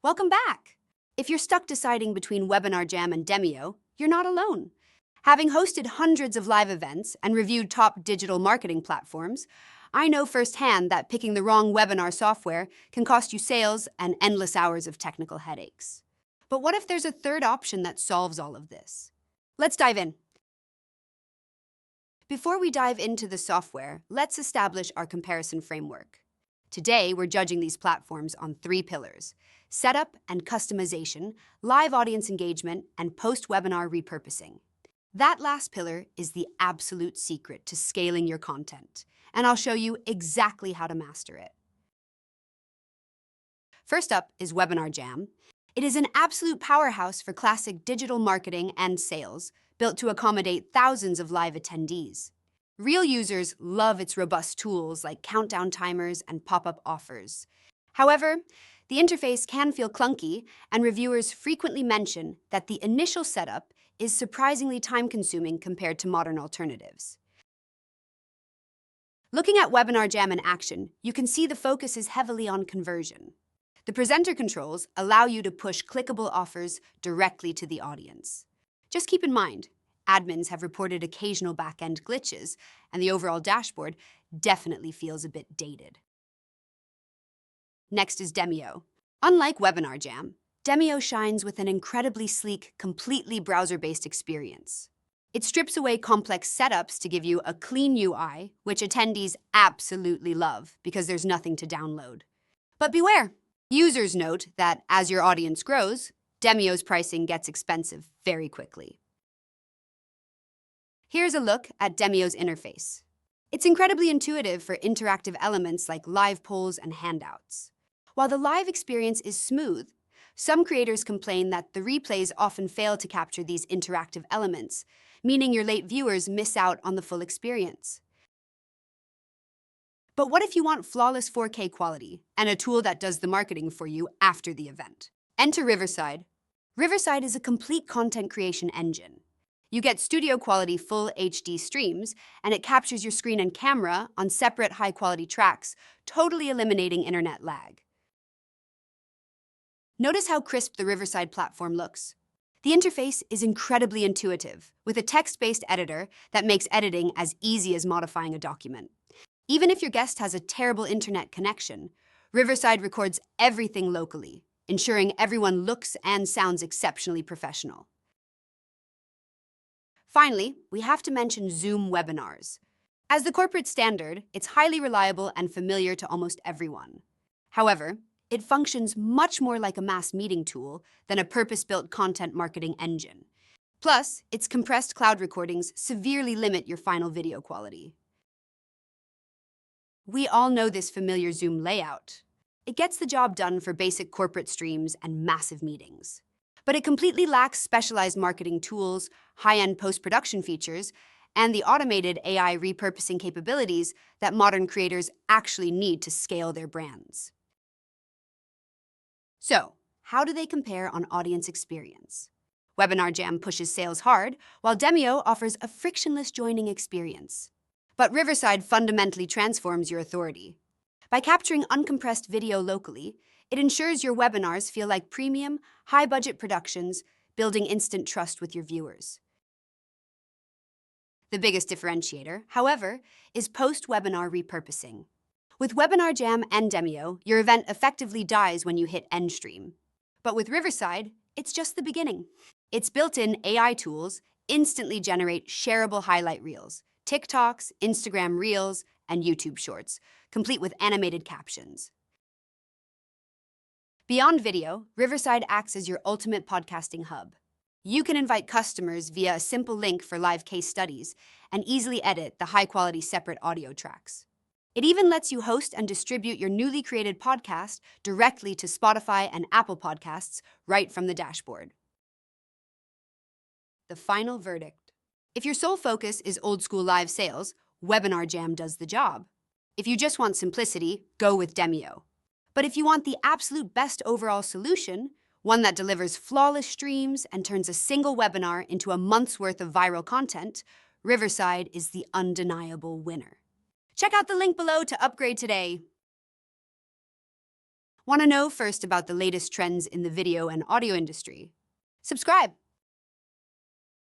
Welcome back! If you're stuck deciding between WebinarJam and Demio, you're not alone. Having hosted hundreds of live events and reviewed top digital marketing platforms, I know firsthand that picking the wrong webinar software can cost you sales and endless hours of technical headaches. But what if there's a third option that solves all of this? Let's dive in. Before we dive into the software, let's establish our comparison framework. Today, we're judging these platforms on 3 pillars: setup and customization, live audience engagement, and post-webinar repurposing. That last pillar is the absolute secret to scaling your content, and I'll show you exactly how to master it. First up is WebinarJam. It is an absolute powerhouse for classic digital marketing and sales, built to accommodate thousands of live attendees. Real users love its robust tools like countdown timers and pop-up offers. However, the interface can feel clunky, and reviewers frequently mention that the initial setup is surprisingly time-consuming compared to modern alternatives. Looking at WebinarJam in action, you can see the focus is heavily on conversion. The presenter controls allow you to push clickable offers directly to the audience. Just keep in mind, admins have reported occasional back-end glitches, and the overall dashboard definitely feels a bit dated. Next is Demio. Unlike WebinarJam, Demio shines with an incredibly sleek, completely browser-based experience. It strips away complex setups to give you a clean UI, which attendees absolutely love because there's nothing to download. But beware! Users note that as your audience grows, Demio's pricing gets expensive very quickly. Here's a look at Demio's interface. It's incredibly intuitive for interactive elements like live polls and handouts. While the live experience is smooth, some creators complain that the replays often fail to capture these interactive elements, meaning your late viewers miss out on the full experience. But what if you want flawless 4K quality and a tool that does the marketing for you after the event? Enter Riverside. Riverside is a complete content creation engine. You get studio-quality full HD streams, and it captures your screen and camera on separate high-quality tracks, totally eliminating internet lag. Notice how crisp the Riverside platform looks. The interface is incredibly intuitive, with a text-based editor that makes editing as easy as modifying a document. Even if your guest has a terrible internet connection, Riverside records everything locally, ensuring everyone looks and sounds exceptionally professional. Finally, we have to mention Zoom webinars. As the corporate standard, it's highly reliable and familiar to almost everyone. However, it functions much more like a mass meeting tool than a purpose-built content marketing engine. Plus, its compressed cloud recordings severely limit your final video quality. We all know this familiar Zoom layout. It gets the job done for basic corporate streams and massive meetings. But it completely lacks specialized marketing tools, high-end post-production features, and the automated AI repurposing capabilities that modern creators actually need to scale their brands. So, how do they compare on audience experience? WebinarJam pushes sales hard, while Demio offers a frictionless joining experience. But Riverside fundamentally transforms your authority. By capturing uncompressed video locally, it ensures your webinars feel like premium, high-budget productions, building instant trust with your viewers. The biggest differentiator, however, is post-webinar repurposing. With WebinarJam and Demio, your event effectively dies when you hit end stream. But with Riverside, it's just the beginning. Its built-in AI tools instantly generate shareable highlight reels, TikToks, Instagram Reels, and YouTube Shorts, complete with animated captions. Beyond video, Riverside acts as your ultimate podcasting hub. You can invite customers via a simple link for live case studies and easily edit the high-quality separate audio tracks. It even lets you host and distribute your newly created podcast directly to Spotify and Apple Podcasts right from the dashboard. The final verdict. If your sole focus is old-school live sales, WebinarJam does the job. If you just want simplicity, go with Demio. But if you want the absolute best overall solution, one that delivers flawless streams and turns a single webinar into a month's worth of viral content, Riverside is the undeniable winner. Check out the link below to upgrade today. Want to know first about the latest trends in the video and audio industry? Subscribe!